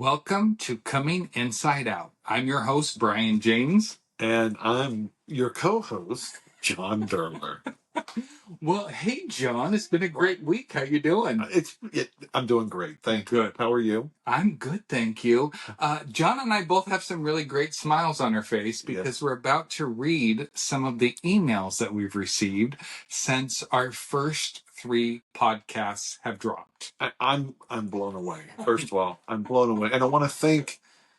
Welcome to Coming Inside Out. I'm your host, Brian James. And I'm your co-host, John Derler. Well, hey, John, it's been a great week. How you doing? I'm doing great. Thank you. Good. How are you? I'm good, thank you. John and I both have some really great smiles on our face because Yes. we're about to read some of the emails that we've received since our first 3 podcasts have dropped. I'm blown away. First of all, I'm blown away. And I want to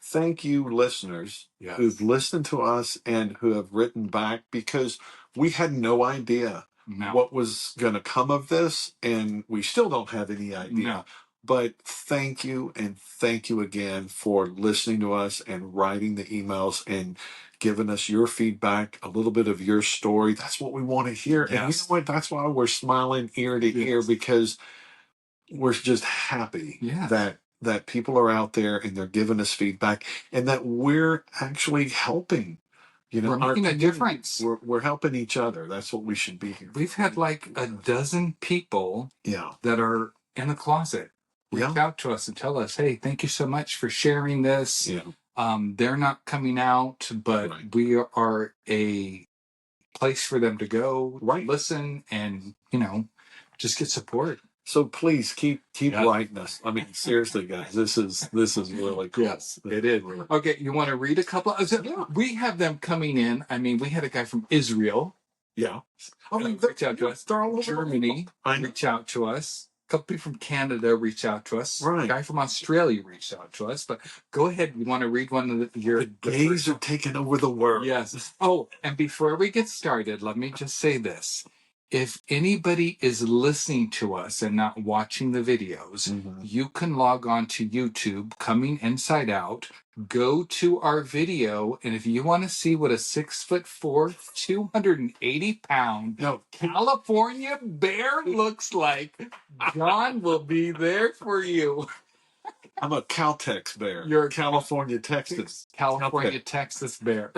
thank you listeners Yes. who've listened to us and who have written back, because we had no idea what was going to come of this, and we still don't have any idea. No. But thank you, and thank you again for listening to us and writing the emails and giving us your feedback, a little bit of your story. That's what we want to hear. And you know Yes. what? That's why we're smiling ear to ear, Yes. because we're just happy Yes. that people are out there and they're giving us feedback, and that we're actually helping. We're making a difference. We're helping each other. That's what we should be here. We've had like a dozen people that are in the closet reach out to us and tell us, hey, thank you so much for sharing this. They're not coming out, but we are a place for them to go, listen, and, just get support. So please keep writing us. I mean, seriously, guys, this is really cool. Yes, it is. Okay, you want to read a couple? We have them coming in. I mean, we had a guy from Israel. Yeah. Reach out to us. Germany reach out to us. A couple people from Canada reach out to us. Right. A guy from Australia reached out to us. But go ahead. You want to read one of your... The gays are taking over the world. Yes. Oh, and before we get started, let me just say this. If anybody is listening to us and not watching the videos, you can log on to YouTube, Coming Inside Out, go to our video, and if you want to see what a 6'4", 280-pound California bear looks like, John will be there for you. I'm a Caltex bear. You're a California, Texas. California, Texas bear.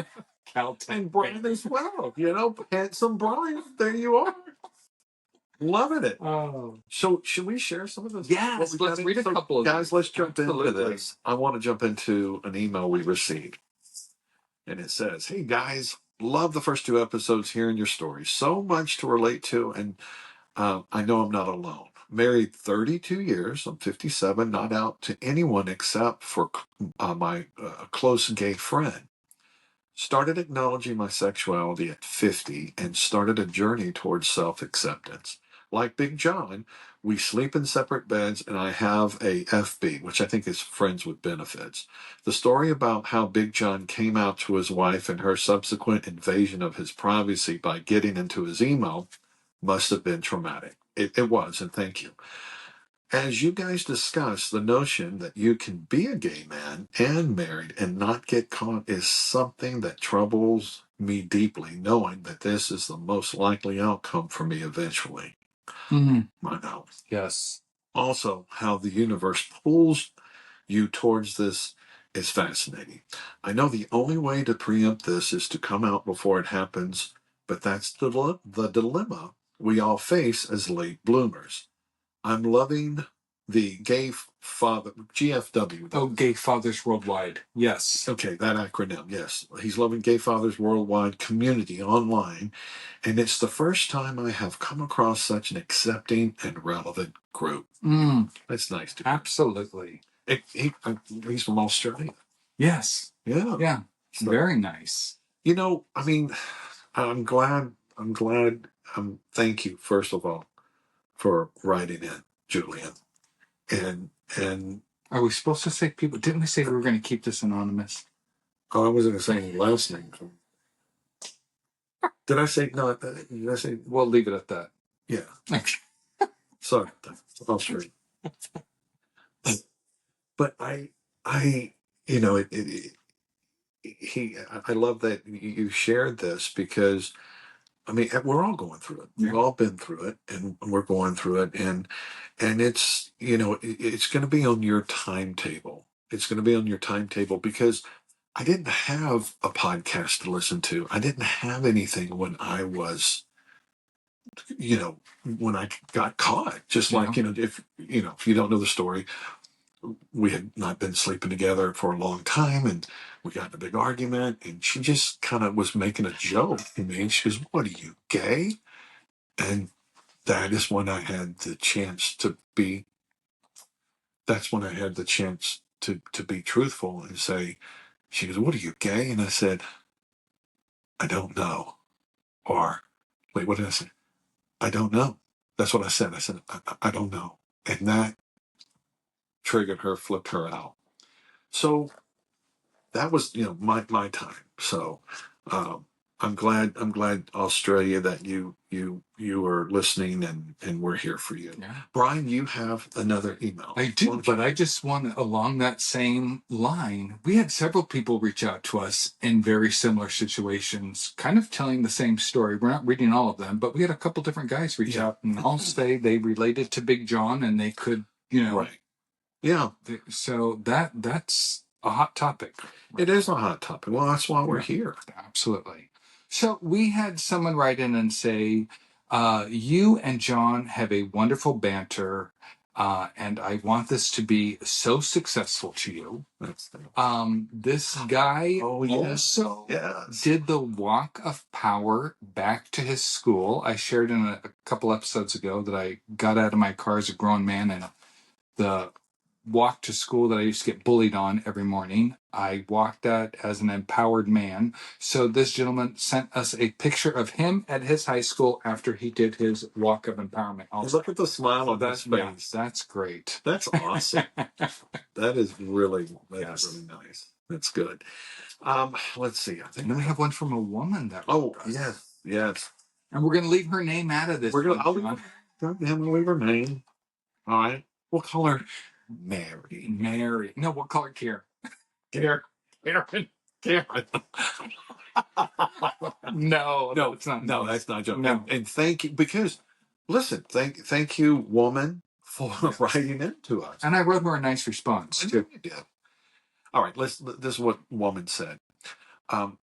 Caltex. And Brian as well. Handsome Brian. There you are. Loving it. Oh. So should we share some of this? Yes, let's read a couple of guys, let's jump Absolutely. into this. I want to jump into an email we received. And it says, hey guys, love the first 2 episodes, hearing your stories. So much to relate to, and I know I'm not alone. Married 32 years. I'm 57, not out to anyone except for my close gay friend. Started acknowledging my sexuality at 50 and started a journey towards self-acceptance. Like Big John, we sleep in separate beds, and I have a FB, which I think is Friends with Benefits. The story about how Big John came out to his wife and her subsequent invasion of his privacy by getting into his email must have been traumatic. It was, and thank you. As you guys discuss, the notion that you can be a gay man and married and not get caught is something that troubles me deeply, knowing that this is the most likely outcome for me eventually. I know. Yes. Also, how the universe pulls you towards this is fascinating. I know the only way to preempt this is to come out before it happens, but that's the dilemma we all face as late bloomers. I'm loving the Gay Father, GFW. Oh, Gay Fathers Worldwide. Yes. Okay, that acronym, yes. He's loving Gay Fathers Worldwide community online, and it's the first time I have come across such an accepting and relevant group. That's nice to hear. Absolutely. He's from Australia. Yes. Yeah. Yeah. So, very nice. I mean, I'm glad. Thank you, first of all, for writing in, Julian. And are we supposed to say people? Didn't we say we were going to keep this anonymous? Oh, I wasn't going to say any last name. Did I say no? Did I say? We'll leave it at that. Yeah. Sorry, I'll straight. But I love that you shared this, because I mean, we're all going through it. We've all been through it, and we're going through it, and it's it's going to be on your timetable. It's going to be on your timetable, because I didn't have a podcast to listen to. I didn't have anything when I was, when I got caught. Just like if you don't know the story, we had not been sleeping together for a long time, and we got in a big argument, and she just kind of was making a joke to me. And she goes, "What are you, gay?" And that is when I had the chance to be. That's when I had the chance to be truthful and say. She goes, "What are you, gay?" And I said, "I don't know." Or, wait, what did I say? "I don't know." That's what I said. I said, I don't know. And that triggered her, flipped her out. So that was, my time. So um, I'm glad Australia that you are listening, and we're here for you. Yeah. Brian, you have another email. I do, but I just want, along that same line, we had several people reach out to us in very similar situations, kind of telling the same story. We're not reading all of them, but we had a couple different guys reach out and all say they related to Big John and they could, Right. Yeah. So that's a hot topic. It is a hot topic. Well, that's why we're here. Absolutely. So we had someone write in and say, you and John have a wonderful banter, and I want this to be so successful to you. This guy also did the walk of power back to his school. I shared in a couple episodes ago that I got out of my car as a grown man and the walk to school that I used to get bullied on every morning. I walked that as an empowered man. So this gentleman sent us a picture of him at his high school after he did his walk of empowerment. Also, look at the smile on his face. That's great. That's awesome. That is really really nice. That's good. Let's see. I think then we have one from a woman that. Yes. And we're going to leave her name out of this. I'll leave her name. All right. We'll call her Mary. No, we'll call her Karen. Karen. No, that's not joking. No. And thank you, because listen, thank you, woman, for writing into us. And I wrote her a nice response too. You did. All right, this is what woman said.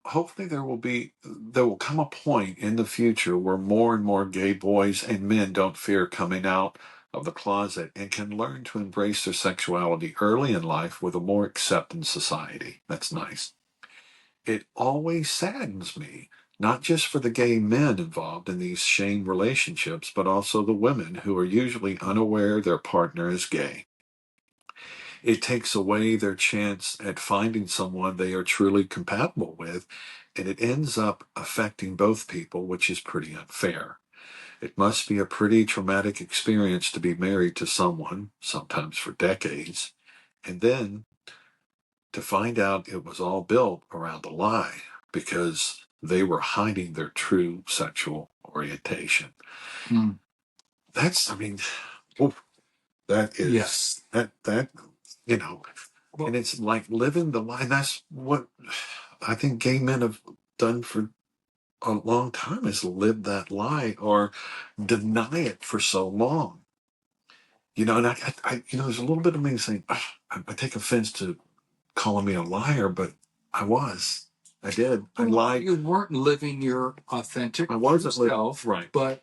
Hopefully there will come a point in the future where more and more gay boys and men don't fear coming out of the closet and can learn to embrace their sexuality early in life with a more accepting society. That's nice. It always saddens me, not just for the gay men involved in these shame relationships, but also the women who are usually unaware their partner is gay. It takes away their chance at finding someone they are truly compatible with, and it ends up affecting both people, which is pretty unfair. It must be a pretty traumatic experience to be married to someone, sometimes for decades, and then to find out it was all built around a lie because they were hiding their true sexual orientation. That is, and it's like living the lie. That's what I think gay men have done for a long time, is live that lie or deny it for so long. And I there's a little bit of me saying, I take offense to calling me a liar, but I did. I lied. You weren't living your authentic self, right? But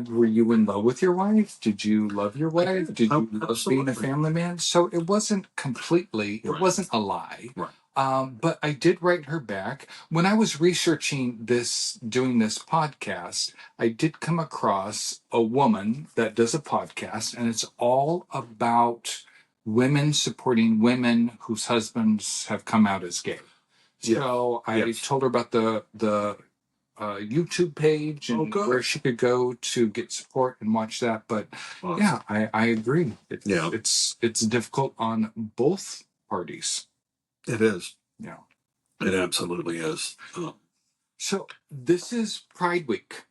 were you in love with your wife? Did you love your wife? Did you love being a family man? So it wasn't completely. It wasn't a lie. Right. But I did write her back. When I was researching doing this podcast, I did come across a woman that does a podcast, and it's all about women supporting women whose husbands have come out as gay. So I told her about the YouTube page and where she could go to get support and watch that. But I agree. It's difficult on both parties. It is. Yeah. It absolutely is. So this is Pride Week.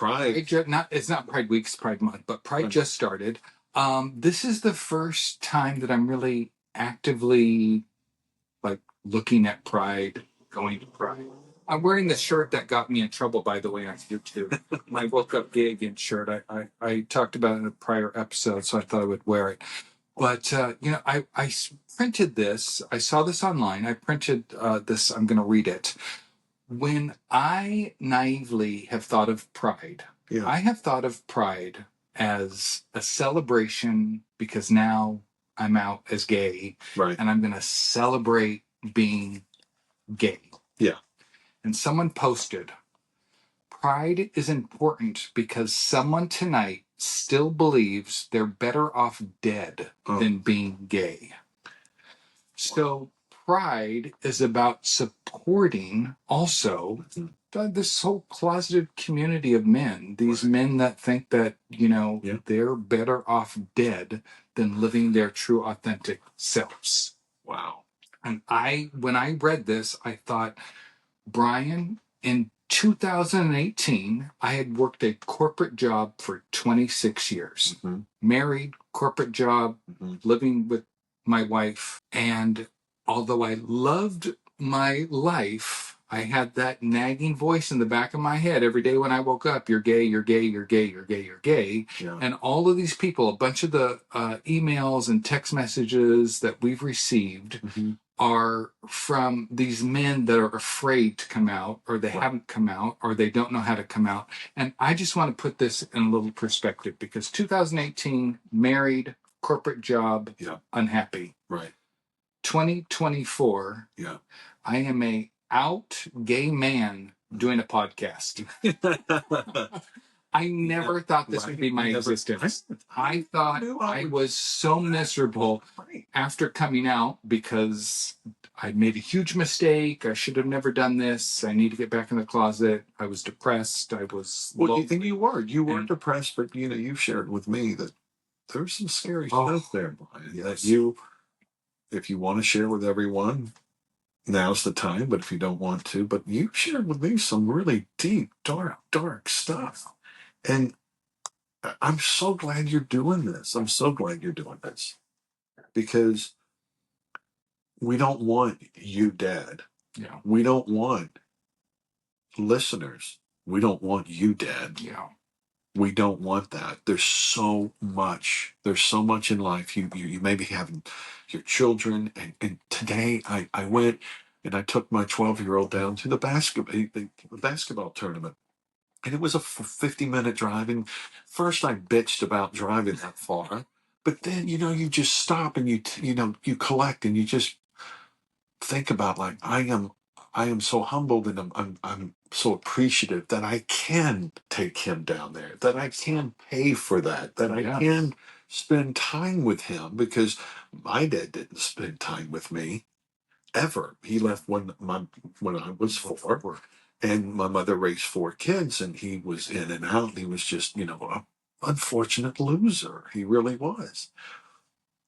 It's not Pride Week, it's Pride Month, but Pride just started. This is the first time that I'm really actively looking at Pride, going to Pride. I'm wearing the shirt that got me in trouble, by the way, on YouTube. My Woke Up Gay Again shirt. I talked about it in a prior episode, so I thought I would wear it. But, I printed this. I saw this online. I printed this. I'm going to read it. When I naively have thought of Pride, I have thought of Pride as a celebration because now I'm out as gay. Right. And I'm going to celebrate being gay. Yeah. And someone posted, pride is important because someone tonight still believes they're better off dead than being gay. So pride is about supporting also this whole closeted community of men, these men that think that, they're better off dead than living their true authentic selves. Wow. And when I read this, I thought, Brian, in 2018, I had worked a corporate job for 26 years. Married, corporate job, living with my wife. And although I loved my life, I had that nagging voice in the back of my head every day when I woke up, you're gay, you're gay, you're gay, you're gay, you're gay. Yeah. And all of these people, a bunch of the emails and text messages that we've received are from these men that are afraid to come out, or they haven't come out, or they don't know how to come out. And I just want to put this in a little perspective, because 2018, married, corporate job, unhappy. Right. 2024, I am a out gay man doing a podcast. I never thought this would be my existence. I thought I was so miserable after coming out because I made a huge mistake. I should have never done this. I need to get back in the closet. I was depressed. I was Well, you were depressed, but you shared with me that there's some scary stuff there, Brian. That if you want to share with everyone, now's the time. But if you don't want to, but you shared with me some really deep, dark stuff, and I'm so glad you're doing this. I'm so glad you're doing this, because we don't want you dead. Yeah. We don't want listeners. We don't want you dead. Yeah. We don't want that. There's so much. There's so much in life. You may be having your children. And today I went and I took my 12-year-old down to the basketball tournament. And it was a 50-minute drive. And first I bitched about driving that far. But then, you just stop and you collect and you just think about, like, I am so humbled, and I'm so appreciative that I can take him down there, that I can pay for that I can spend time with him, because my dad didn't spend time with me ever. He left when I was 4, and my mother raised 4 kids, and he was in and out. He was just, a unfortunate loser. He really was.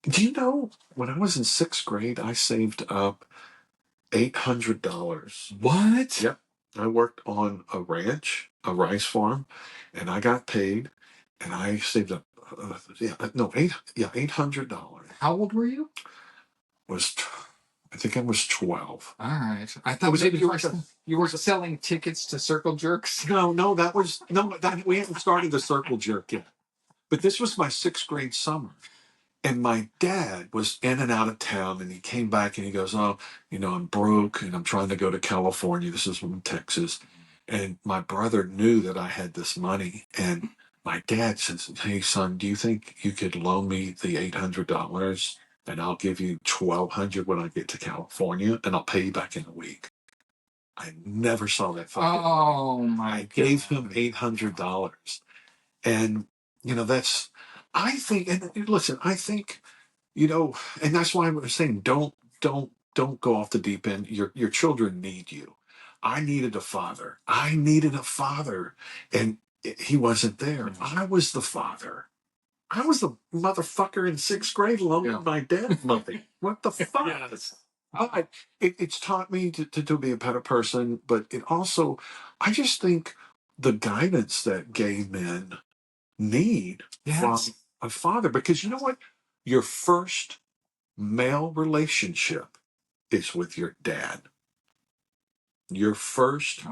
Do you know, when I was in 6th grade, I saved up $800. What? Yep. I worked on a ranch, a rice farm, and I got paid, and I saved up, $800. How old were you? I think I was 12. All right. I thought maybe you were selling tickets to circle jerks. No, we hadn't started the circle jerk yet. But this was my 6th grade summer. And my dad was in and out of town, and he came back and he goes, oh, I'm broke and I'm trying to go to California. This is from Texas. And my brother knew that I had this money. And my dad says, hey, son, do you think you could loan me the $800 and I'll give you $1,200 when I get to California, and I'll pay you back in a week? I never saw that fucking money. I gave him $800. And, I think, and listen, I think, and that's why I was saying, don't go off the deep end. Your children need you. I needed a father. And he wasn't there. I was the father. I was the motherfucker in 6th grade loaning my dad money. What the fuck? Yes. But it's taught me to be a better person. But it also, I just think the guidance that gay men need from a father, because you know what? Your first male relationship is with your dad. Your first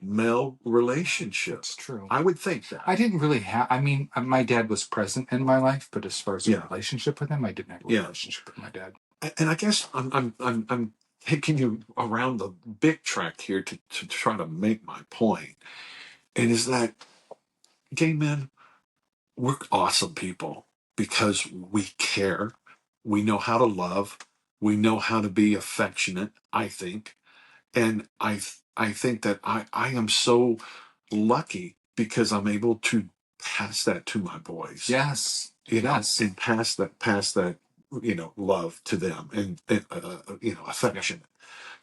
male relationship. That's true. I would think that. I didn't really have, my dad was present in my life, but as far as a relationship with him, I didn't have a relationship with my dad. And I guess I'm taking you around the big track here to try to make my point. And is that gay men, we're awesome people because we care. We know how to love. We know how to be affectionate, I think. And I think that I am so lucky because I'm able to pass that to my boys. Yes. Yes. And pass that, love to them and affection. Yeah.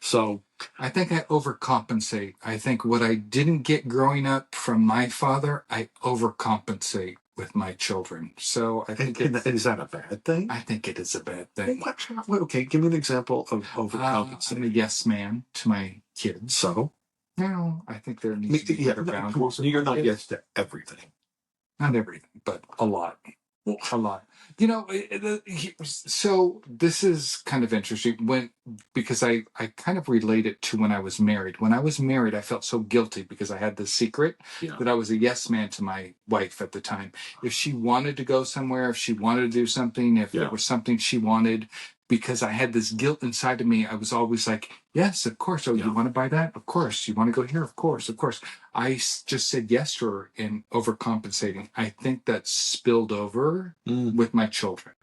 So I think I overcompensate. I think what I didn't get growing up from my father, I overcompensate with my children. So I think is that a bad thing? I think it is a bad thing. Okay, give me an example of overcompensating. I'm a yes man to my kids. So? No, I think there needs to be better boundaries. You're not yes to everything. Not everything, but a lot. A lot. So this is kind of interesting because I kind of relate it to when I was married. When I was married, I felt so guilty because I had this secret that I was a yes man to my wife at the time. If she wanted to go somewhere, if she wanted to do something, if there was something she wanted, because I had this guilt inside of me, I was always like, yes, of course. Oh, you want to buy that? Of course. You want to go here? Of course, of course. I just said yes to her in overcompensating. I think that spilled over with my children.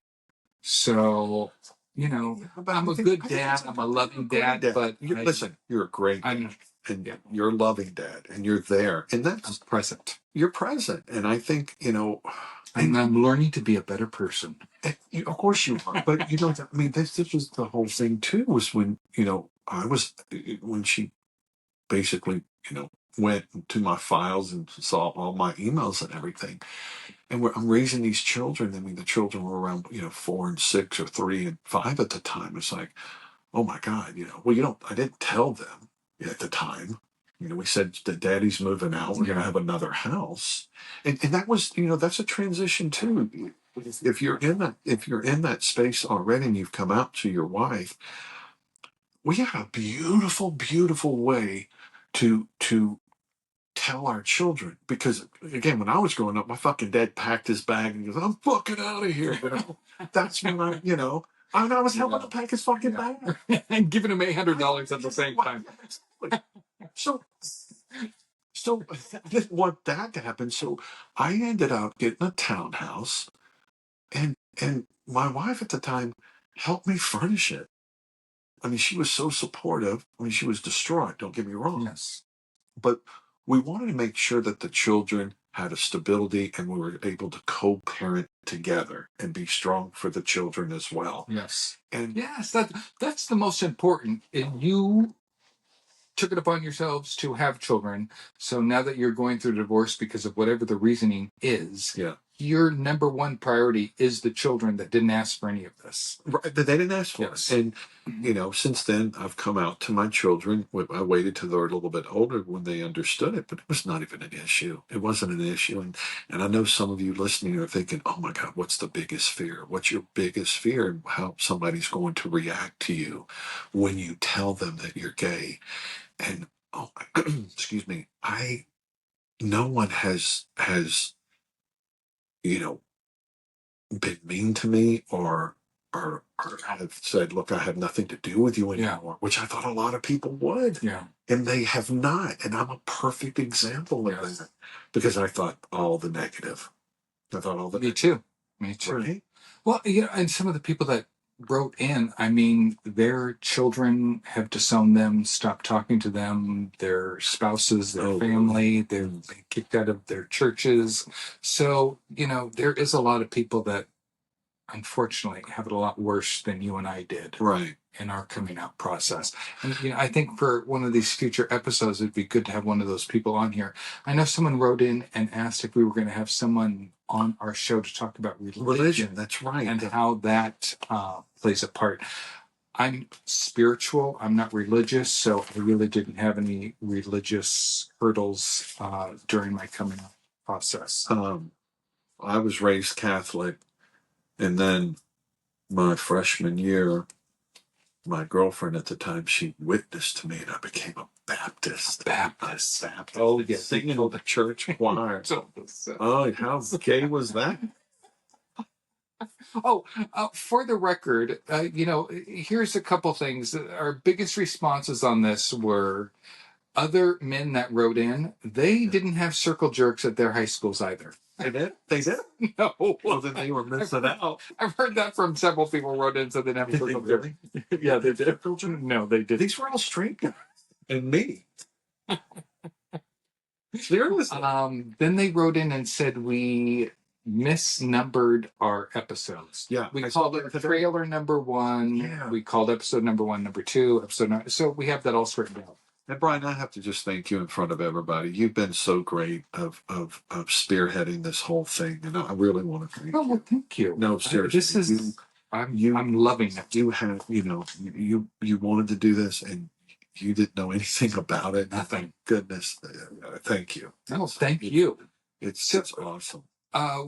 So, I'm a good dad. I'm a loving dad, but you're a great dad. And you're a loving dad, and you're there, and that's present. You're present, and I think and I'm learning to be a better person. Of course you are, but this was the whole thing too. Was when when she basically went to my files and saw all my emails and everything. And I'm raising these children. The children were around, 4 and 6 or 3 and 5 at the time. It's like, oh my God, I didn't tell them at the time. We said that daddy's moving out. We're going to have another house. And that was, that's a transition too. If you're in that space already and you've come out to your wife, we have a beautiful, beautiful way to tell our children, because again, when I was growing up, my fucking dad packed his bag and he goes, I'm fucking out of here. That's when I was helping to pack his fucking bag and giving him $800 at the same time. So I didn't want that to happen. So I ended up getting a townhouse, and my wife at the time helped me furnish it. She was so supportive. She was distraught, don't get me wrong. Yes. But we wanted to make sure that the children had a stability and we were able to co-parent together and be strong for the children as well. Yes. And yes, that's the most important. And you took it upon yourselves to have children. So now that you're going through divorce because of whatever the reasoning is, your number one priority is the children that didn't ask for any of this. Right, that they didn't ask for it. And, since then I've come out to my children. I waited till they were a little bit older when they understood it, but it was not even an issue. It wasn't an issue. And I know some of you listening are thinking, oh my God, what's the biggest fear? What's your biggest fear? And how somebody's going to react to you when you tell them that you're gay. And excuse me, no one has been mean to me or have said, look, I have nothing to do with you anymore, which I thought a lot of people would. Yeah. And they have not. And I'm a perfect example of that, because I thought all the negative. Me too. Right? Well, and some of the people that wrote in, their children have disowned them, stopped talking to them, their spouses, their family, they've been kicked out of their churches. So, there is a lot of people that unfortunately have it a lot worse than you and I did. Right. In our coming out process. And I think for one of these future episodes, it'd be good to have one of those people on here. I know someone wrote in and asked if we were going to have someone on our show to talk about religion. That's right. And how that plays a part. I'm spiritual. I'm not religious, so I really didn't have any religious hurdles during my coming out process. I was raised Catholic, and then my freshman year, my girlfriend at the time, she witnessed to me, and I became a Baptist. Baptist. Oh, yeah, singing in the church choir. Oh, how gay was that? For the record, here's a couple things. Our biggest responses on this were, other men that wrote in, they didn't have circle jerks at their high schools either. They did? They did? No. Well, then they were missing out. I've heard that from several people who wrote in, so they didn't have circle jerks. Really? Yeah, they did. No, they didn't. These were all straight guys. And me. Seriously? Then they wrote in and said we misnumbered our episodes. Yeah. We called it trailer number 1. Yeah. We called episode number 1, number 2, so we have that all straightened out. And Brian, I have to just thank you in front of everybody. You've been so great of spearheading this whole thing, and I really want to thank you. Well, thank you. No, seriously. This is I'm loving it. You have, you wanted to do this, and you didn't know anything about it. Nothing. Goodness, thank you. No, thank you. It's awesome.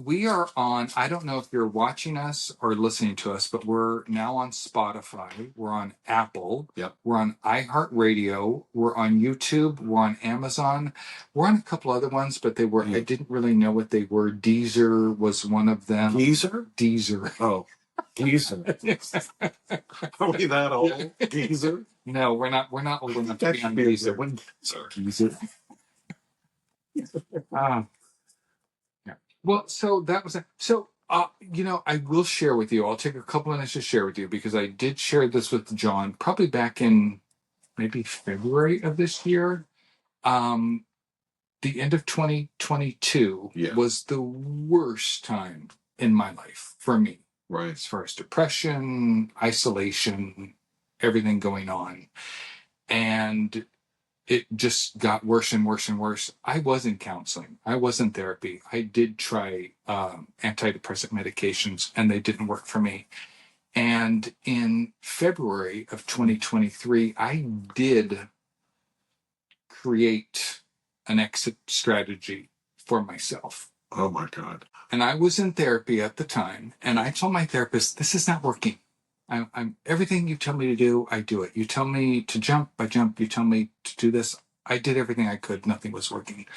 We are on, I don't know if you're watching us or listening to us, but we're now on Spotify. We're on Apple. Yep. We're on iHeartRadio. We're on YouTube. We're on Amazon. We're on a couple other ones, but they were, I didn't really know what they were. Deezer was one of them. Deezer? Deezer. Oh, Geezer. Are we that old? Geezer? No, we're not old enough to be on Deezer. Geezer. Yeah. Well, so that was so. I will share with you. I'll take a couple minutes to share with you because I did share this with John probably back in maybe February of this year. The end of 2022 was the worst time in my life for me. Right. As far as depression, isolation, everything going on. And it just got worse and worse and worse. I was in counseling. I was in therapy. I did try antidepressant medications, and they didn't work for me. And in February of 2023, I did create an exit strategy for myself. Oh, my God. And I was in therapy at the time, and I told my therapist, this is not working. I'm everything you tell me to do, I do it. You tell me to jump, I jump. You tell me to do this, I did everything I could. Nothing was working.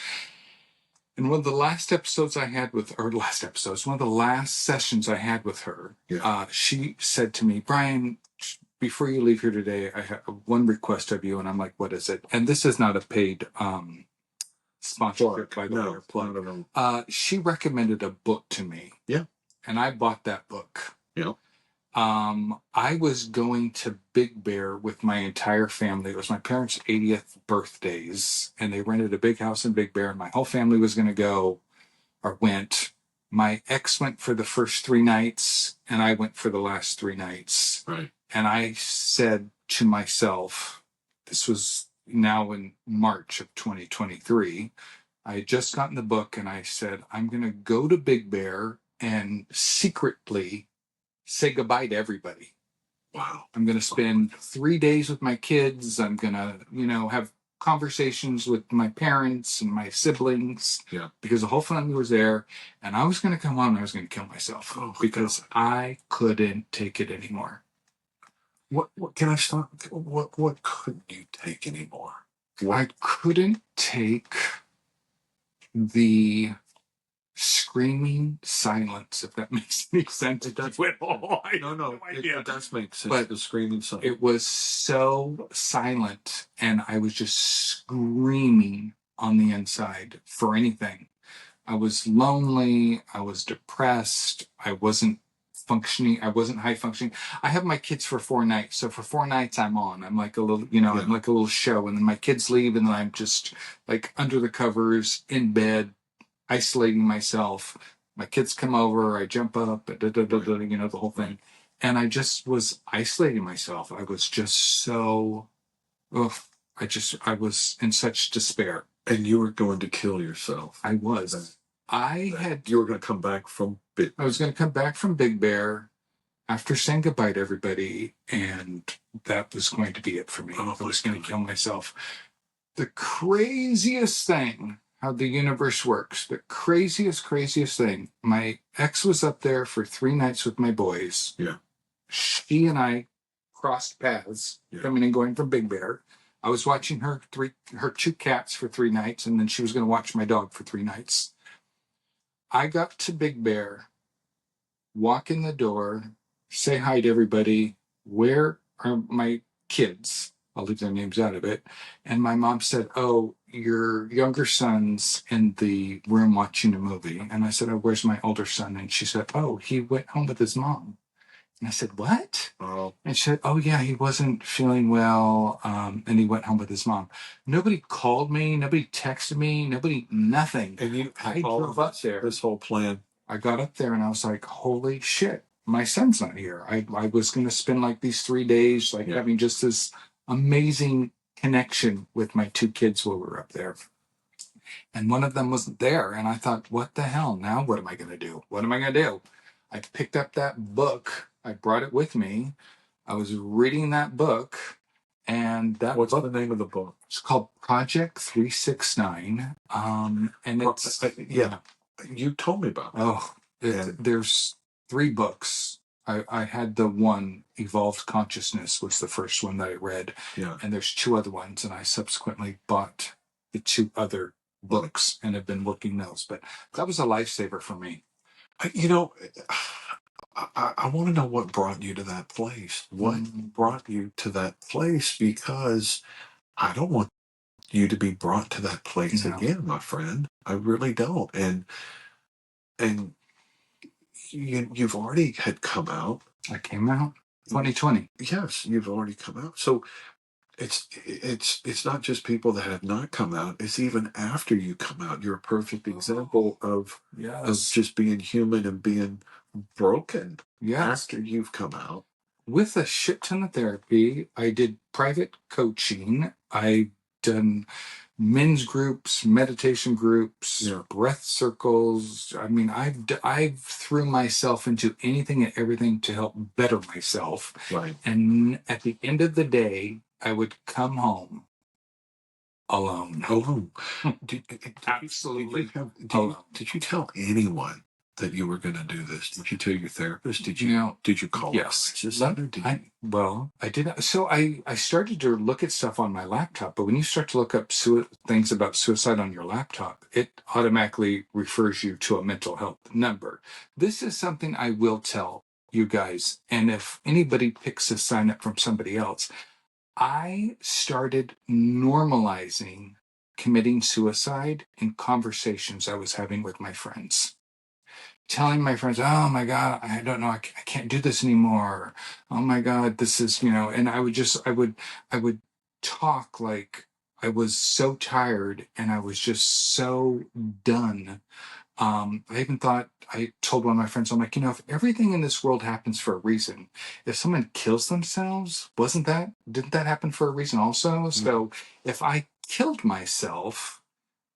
And one of the last episodes I had with, or last episodes, one of the last sessions I had with her, she said to me, Brian, before you leave here today, I have one request of you. And I'm like, what is it? And this is not a paid sponsorship, by the way, or plug. She recommended a book to me. Yeah. And I bought that book. Yeah. I was going to Big Bear with my entire family. It was my parents' 80th birthdays, and they rented a big house in Big Bear, and my whole family was going to go, or went. My ex went for the first 3 nights, and I went for the last 3 nights. Right. And I said to myself, this was now in March of 2023, I had just gotten the book, and I said, I'm going to go to Big Bear and secretly say goodbye to everybody. Wow. I'm going to spend 3 days with my kids. I'm going to, have conversations with my parents and my siblings. Yeah. Because the whole family was there. And I was going to come home and I was going to kill myself because I couldn't take it anymore. What can I start? What couldn't you take anymore? I couldn't take the screaming silence, if that makes any sense. It does. No, It does make sense. But the screaming silence. It was so silent, and I was just screaming on the inside for anything. I was lonely. I was depressed. I wasn't functioning. I wasn't high functioning. I have my kids for 4 nights. So for 4 nights, I'm on. I'm like a little, I'm like a little show. And then my kids leave, and then I'm just like under the covers in bed, isolating myself. My kids come over, I jump up, the whole thing. And I just was isolating myself. I was just so, I was in such despair. And you were going to kill yourself. I was. You were going to come back from Big Bear. I was going to come back from Big Bear after saying goodbye to everybody, and that was going to be it for me. I was going to kill myself. The craziest thing, how the universe works, the craziest thing. My ex was up there for 3 nights with my boys. Yeah. She and I crossed paths, coming and going from Big Bear. I was watching her 2 cats for 3 nights, and then she was going to watch my dog for 3 nights. I got to Big Bear, walk in the door, say hi to everybody. Where are my kids? I'll leave their names out of it. And my mom said, "Oh, your younger son's in the room watching a movie." And I said, "Oh, where's my older son?" And she said, "Oh, he went home with his mom." And I said, "What?" Oh. And she said, "Oh, yeah, he wasn't feeling well, and he went home with his mom." Nobody called me. Nobody texted me. Nothing. And I drove up there. This whole plan. I got up there and I was like, holy shit, my son's not here. I was going to spend like these 3 days, having just this amazing connection with my 2 kids while we were up there. And one of them wasn't there. And I thought, what the hell? Now what am I going to do? What am I going to do? I picked up that book. I brought it with me. I was reading that book. And what's the name of the book? It's called Project 369. And it's you told me about it. There's 3 books. I had the one, Evolved Consciousness was the first one that I read. Yeah. And there's 2 other ones, and I subsequently bought the 2 other books and have been working those. But that was a lifesaver for me. I want to know what brought you to that place. What brought you to that place? Because I don't want you to be brought to that place again, my friend. I really don't. And you've already had come out. I came out 2020. Yes, you've already come out. So it's not just people that have not come out. It's even after you come out. You're a perfect example of just being human and being broken after you've come out. With a shit ton of therapy, I did private coaching. I done men's groups, meditation groups, breath circles. I mean, I've threw myself into anything and everything to help better myself. Right. And at the end of the day, I would come home alone. Alone. Absolutely. Did you tell anyone that you were going to do this? Did you tell your therapist? Did you call? Yes. I did. So I started to look at stuff on my laptop, but when you start to look up things about suicide on your laptop, it automatically refers you to a mental health number. This is something I will tell you guys, and if anybody picks a sign up from somebody else, I started normalizing committing suicide in conversations I was having with my friends. Telling my friends, "Oh my God, I don't know, I can't do this anymore. Oh my God, this is, and I would talk like I was so tired and I was just so done. I told one of my friends, I'm like, if everything in this world happens for a reason, if someone kills themselves, didn't that happen for a reason also? Mm-hmm. So if I killed myself,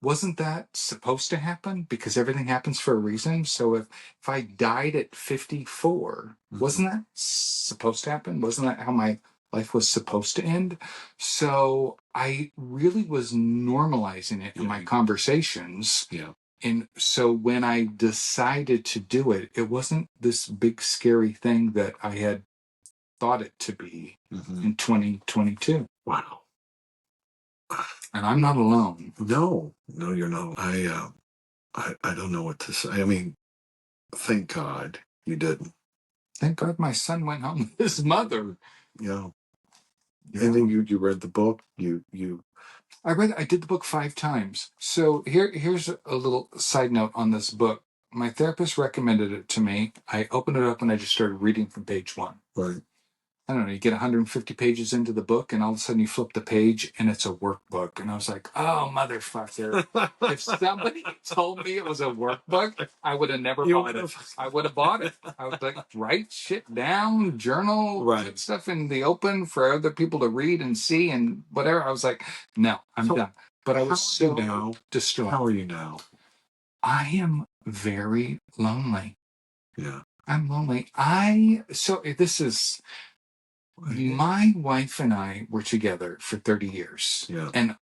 wasn't that supposed to happen? Because everything happens for a reason. So if I died at 54, wasn't that supposed to happen? Wasn't that how my life was supposed to end? So I really was normalizing it in my conversations. Yeah. And so when I decided to do it, it wasn't this big scary thing that I had thought it to be in 2022. Wow. And I'm not alone. No, you're not. I don't know what to say. I mean, thank God you didn't. Thank God my son went home with his mother. Yeah. And then you read the book. I did the book 5 times. So here's a little side note on this book. My therapist recommended it to me. I opened it up and I just started reading from page 1. Right. I don't know, you get 150 pages into the book and all of a sudden you flip the page and it's a workbook. And I was like, oh, motherfucker. If somebody told me it was a workbook, I would have never bought it. I would have bought it. I would like write shit down, journal, put stuff in the open for other people to read and see and whatever. I was like, no, I'm done. But I was so distraught. How are you now? I am very lonely. Yeah. I'm lonely. This is... My wife and I were together for 30 years. Yeah. And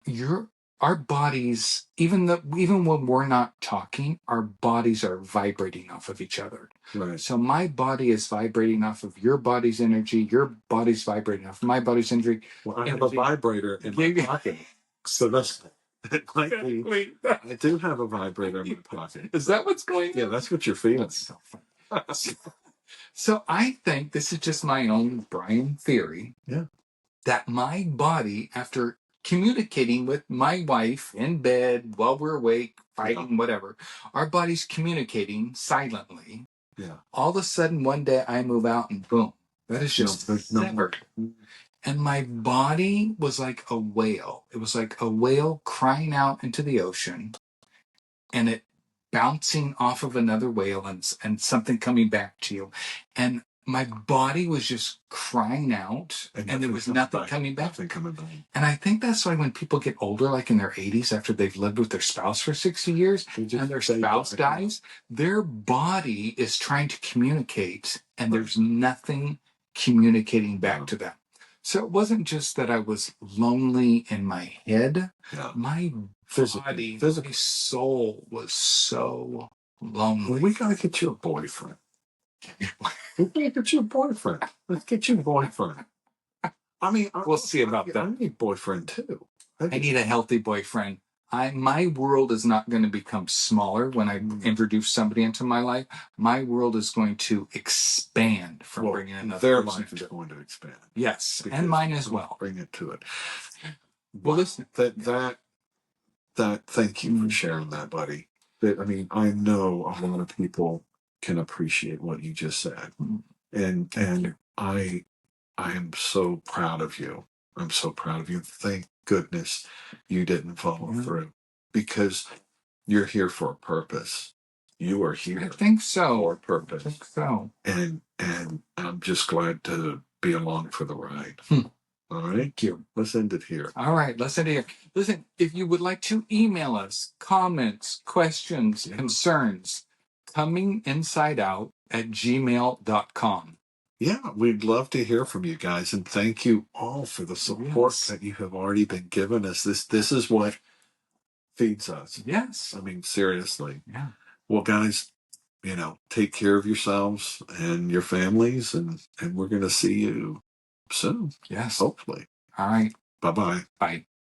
our bodies, even when we're not talking, our bodies are vibrating off of each other. Right. So my body is vibrating off of your body's energy. Your body's vibrating off of my body's energy. Well, I have a vibrator in my pocket. So that's likely. I do have a vibrator in my pocket. Is that what's going on? Yeah, that's what you're feeling. That's so funny. So I think this is just my own Brian theory. Yeah. that my body, after communicating with my wife in bed while we're awake, fighting, whatever, our body's communicating silently. Yeah. All of a sudden, one day I move out and boom, that is just severed. And my body was like a whale. It was like a whale crying out into the ocean and it bouncing off of another whale and something coming back to you. And my body was just crying out and there was nothing coming back. And I think that's why when people get older, like in their 80s, after they've lived with their spouse for 60 years and their spouse dies, their body is trying to communicate and there's nothing communicating back to them. So it wasn't just that I was lonely in my head. My body, my soul was so lonely. Well, we gotta get you a boyfriend. We gotta get you a boyfriend. Let's get you a boyfriend. I mean, we'll see about that. I need a boyfriend too. I need a healthy boyfriend. My world is not going to become smaller when I introduce somebody into my life. My world is going to expand from bringing another their person. life is going to expand. Yes, and mine as well. Bring it to it. Well, listen. That thank you for sharing that, buddy. I mean, I know a lot of people can appreciate what you just said. And I am so proud of you. I'm so proud of you. Thank goodness you didn't follow through, because you're here for a purpose. You are here. I think so. For a purpose. I think so. And I'm just glad to be along for the ride. All right. Thank you. Let's end it here. All right. Let's end it here. Listen, if you would like to email us comments, questions, concerns, cominginsideout@gmail.com. Yeah, we'd love to hear from you guys, and thank you all for the support that you have already been giving us. This is what feeds us. Yes. I mean, seriously. Yeah. Well, guys, take care of yourselves and your families, and we're going to see you soon. Yes. Hopefully. All right. Bye-bye. Bye.